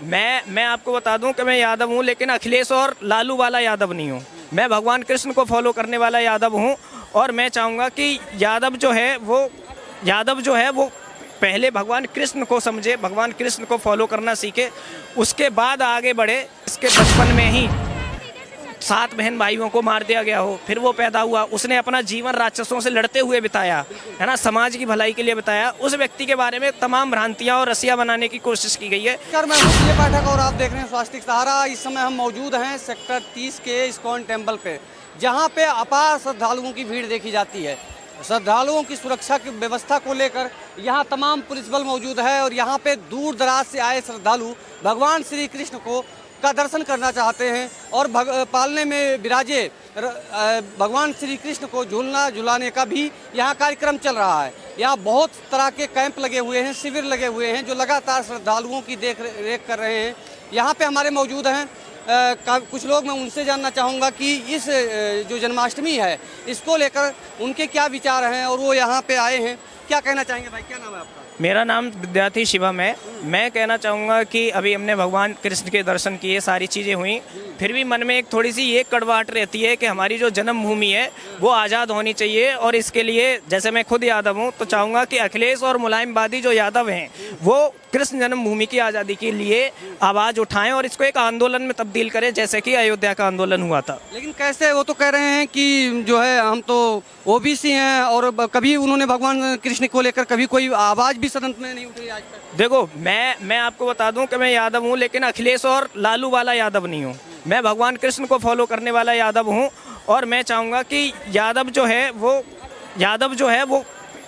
मैं आपको बता दूं कि मैं यादव हूं, लेकिन अखिलेश और लालू वाला यादव नहीं हूं। मैं भगवान कृष्ण को फॉलो करने वाला यादव हूं और मैं चाहूँगा कि यादव जो है वो पहले भगवान कृष्ण को समझे, भगवान कृष्ण को फॉलो करना सीखे, उसके बाद आगे बढ़े। इसके बचपन में ही 7 बहन भाइयों को मार दिया गया हो, फिर वो पैदा हुआ, उसने अपना जीवन राक्षसों से लड़ते हुए बिताया है ना, समाज की भलाई के लिए बिताया। उस व्यक्ति के बारे में तमाम भ्रांतियां और रसिया बनाने की कोशिश की गई है। मैं हूं सुजय पाठक और आप देख रहे हैं स्वास्तिक सहारा। इस समय हम मौजूद हैं सेक्टर 30 के इस्कॉन टेम्पल पे, जहां पे अपार श्रद्धालुओं की भीड़ देखी जाती है। श्रद्धालुओं की सुरक्षा की व्यवस्था को लेकर यहाँ तमाम पुलिस बल मौजूद है और यहाँ पे दूर दराज से आए श्रद्धालु भगवान श्री कृष्ण का दर्शन करना चाहते हैं और पालने में विराजे भगवान श्री कृष्ण को झुलाने का भी यहाँ कार्यक्रम चल रहा है। यहाँ बहुत तरह के कैंप लगे हुए हैं, शिविर लगे हुए हैं, जो लगातार श्रद्धालुओं की देख रेख कर रहे हैं। यहाँ पे हमारे मौजूद हैं कुछ लोग, मैं उनसे जानना चाहूँगा कि इस जो जन्माष्टमी है इसको लेकर उनके क्या विचार हैं और वो यहाँ पे आए हैं, क्या कहना चाहेंगे। भाई क्या नाम है आपका? मेरा नाम विद्यार्थी शिवम है। मैं कहना चाहूँगा कि अभी हमने भगवान कृष्ण के दर्शन किए, सारी चीज़ें हुई, फिर भी मन में एक थोड़ी सी ये कड़वाहट रहती है कि हमारी जो जन्मभूमि है वो आज़ाद होनी चाहिए। और इसके लिए जैसे मैं खुद यादव हूँ तो चाहूँगा कि अखिलेश और मुलायमवादी जो यादव हैं वो कृष्ण जन्मभूमि की आज़ादी के लिए आवाज़ उठाएं और इसको एक आंदोलन में तब्दील करें, जैसे कि अयोध्या का आंदोलन हुआ था। लेकिन कैसे? वो तो कह रहे हैं कि जो है हम तो ओबीसी हैं और कभी उन्होंने भगवान कृष्ण को लेकर कभी कोई आवाज़ भी सदन में नहीं उठाई आज तक। देखो, मैं आपको बता दूं कि मैं यादव हूं, लेकिन अखिलेश और लालू वाला यादव नहीं हूं। मैं भगवान कृष्ण को फॉलो करने वाला यादव हूं और मैं चाहूँगा कि यादव जो है वो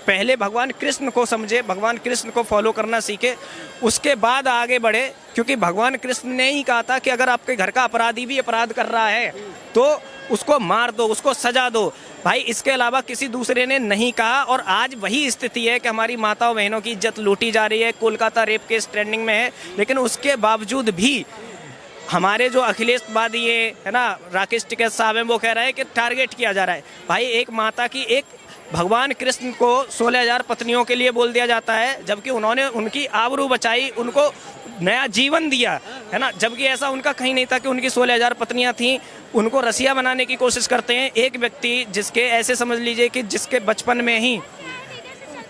पहले भगवान कृष्ण को समझे, भगवान कृष्ण को फॉलो करना सीखे, उसके बाद आगे बढ़े। क्योंकि भगवान कृष्ण ने ही कहा था कि अगर आपके घर का अपराधी भी अपराध कर रहा है तो उसको मार दो, उसको सजा दो। भाई इसके अलावा किसी दूसरे ने नहीं कहा। और आज वही स्थिति है कि हमारी माताओं बहनों की इज्जत लूटी जा रही है। कोलकाता रेप केस ट्रेंडिंग में है, लेकिन उसके बावजूद भी हमारे जो अखिलेशवादी है ना, राकेश टिकैत साहब हैं, वो कह रहे हैं कि टारगेट किया जा रहा है। भाई एक माता की, एक भगवान कृष्ण को 16,000 पत्नियों के लिए बोल दिया जाता है, जबकि उन्होंने उनकी आबरू बचाई, उनको नया जीवन दिया है ना। जबकि ऐसा उनका कहीं नहीं था कि उनकी 16,000 पत्नियां थीं। उनको रसिया बनाने की कोशिश करते हैं। एक व्यक्ति जिसके ऐसे समझ लीजिए कि जिसके बचपन में ही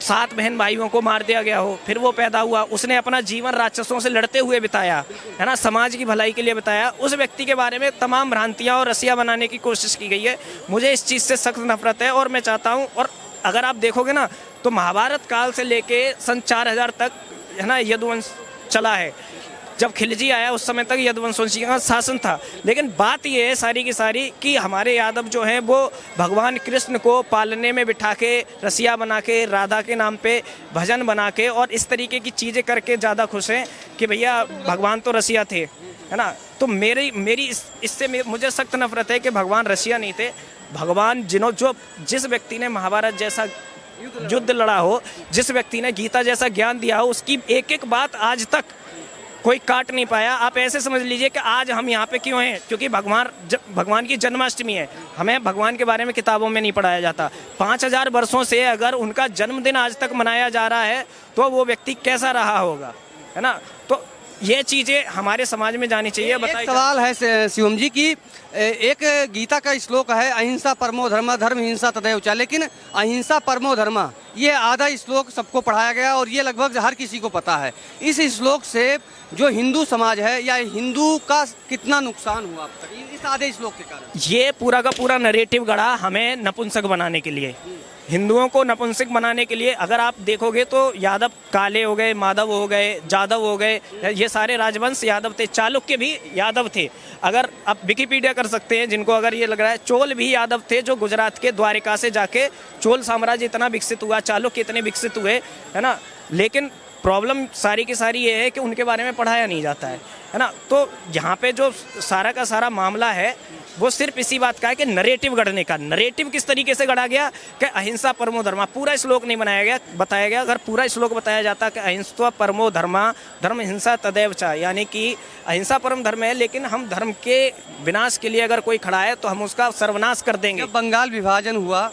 7 बहन भाइयों को मार दिया गया हो, फिर वो पैदा हुआ, उसने अपना जीवन राक्षसों से लड़ते हुए बिताया है ना, समाज की भलाई के लिए बिताया। उस व्यक्ति के बारे में तमाम भ्रांतियां और रसिया बनाने की कोशिश की गई है। मुझे इस चीज़ से सख्त नफरत है और मैं चाहता हूं, और अगर आप देखोगे ना तो महाभारत काल से लेके सन 4000 तक है ना यदुवंश चला है। जब खिलजी आया उस समय तक यदुवंशी का शासन था। लेकिन बात यह है सारी की सारी कि हमारे यादव जो हैं वो भगवान कृष्ण को पालने में बिठा के, रसिया बना के, राधा के नाम पे भजन बना के और इस तरीके की चीज़ें करके ज़्यादा खुश हैं कि भैया भगवान तो रसिया थे, है ना। तो मेरी इससे मुझे सख्त नफरत है कि भगवान रसिया नहीं थे। भगवान जिस व्यक्ति ने महाभारत जैसा युद्ध लड़ा हो, जिस व्यक्ति ने गीता जैसा ज्ञान दिया हो, उसकी एक एक बात आज तक कोई काट नहीं पाया। आप ऐसे समझ लीजिए कि आज हम यहाँ पे क्यों हैं, क्योंकि भगवान की जन्माष्टमी है। हमें भगवान के बारे में किताबों में नहीं पढ़ाया जाता। 5000 वर्षों से अगर उनका जन्मदिन आज तक मनाया जा रहा है तो वो व्यक्ति कैसा रहा होगा, है ना। तो ये चीज़ें हमारे समाज में जानी चाहिए। बताइए, सवाल है शिवम जी की, एक गीता का श्लोक है, अहिंसा परमो धर्म, धर्म हिंसा तदैव च, लेकिन अहिंसा परमो धर्म ये आधा श्लोक सबको पढ़ाया गया और ये लगभग हर किसी को पता है। इस श्लोक से जो हिंदू समाज है या हिंदू का कितना नुकसान हुआ अब तक इस आधे श्लोक के कारण? ये पूरा का पूरा नरेटिव गढ़ा हमें नपुंसक बनाने के लिए, हिंदुओं को नपुंसक बनाने के लिए। अगर आप देखोगे तो यादव काले हो गए, माधव हो गए, जादव हो गए, ये सारे राजवंश यादव थे। चालुक्य भी यादव थे। अगर आप विकिपीडिया कर सकते हैं, जिनको अगर ये लग रहा है, चोल भी यादव थे, जो गुजरात के द्वारिका से जाके चोल साम्राज्य इतना विकसित हुआ, चालुक्य इतने विकसित हुए, है ना। लेकिन प्रॉब्लम सारी की सारी ये है कि उनके बारे में पढ़ाया नहीं जाता है ना। तो यहाँ पे जो सारा का सारा मामला है वो सिर्फ इसी बात का है कि नरेटिव गढ़ने का। नरेटिव किस तरीके से गढ़ा गया कि अहिंसा परमो धर्मा, पूरा श्लोक नहीं बताया गया। अगर पूरा श्लोक बताया जाता कि अहिंसा परमो धर्मा, धर्म हिंसा तदैव च, यानी कि अहिंसा परम धर्म है, लेकिन हम धर्म के विनाश के लिए अगर कोई खड़ा है तो हम उसका सर्वनाश कर देंगे। जब बंगाल विभाजन हुआ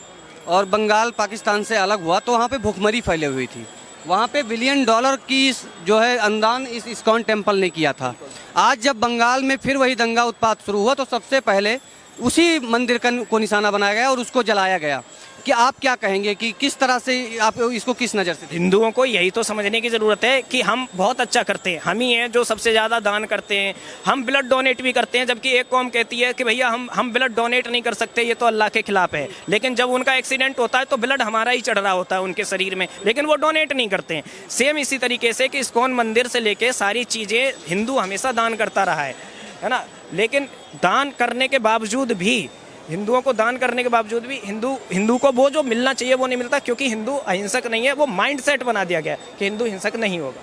और बंगाल पाकिस्तान से अलग हुआ तो वहाँ पे भुखमरी फैली हुई थी, वहाँ पे बिलियन डॉलर की जो है अनुदान इस इस्कॉन टेम्पल ने किया था। आज जब बंगाल में फिर वही दंगा उत्पात शुरू हुआ तो सबसे पहले उसी मंदिर को निशाना बनाया गया और उसको जलाया गया। कि आप क्या कहेंगे कि किस तरह से आप इसको किस नज़र से? हिंदुओं को यही तो समझने की ज़रूरत है कि हम बहुत अच्छा करते हैं, हम ही हैं जो सबसे ज़्यादा दान करते हैं, हम ब्लड डोनेट भी करते हैं, जबकि एक कौम कहती है कि भैया हम ब्लड डोनेट नहीं कर सकते, ये तो अल्लाह के खिलाफ है। लेकिन जब उनका एक्सीडेंट होता है तो ब्लड हमारा ही चढ़ रहा होता है उनके शरीर में, लेकिन वो डोनेट नहीं करते हैं। सेम इसी तरीके से कि इस्कॉन मंदिर से लेके सारी चीज़ें हिंदू हमेशा दान करता रहा है ना। लेकिन दान करने के बावजूद भी, हिंदुओं को दान करने के बावजूद भी हिंदू को वो जो मिलना चाहिए वो नहीं मिलता, क्योंकि हिंदू अहिंसक नहीं है। वो माइंड सेट बना दिया गया कि हिंदू हिंसक नहीं होगा।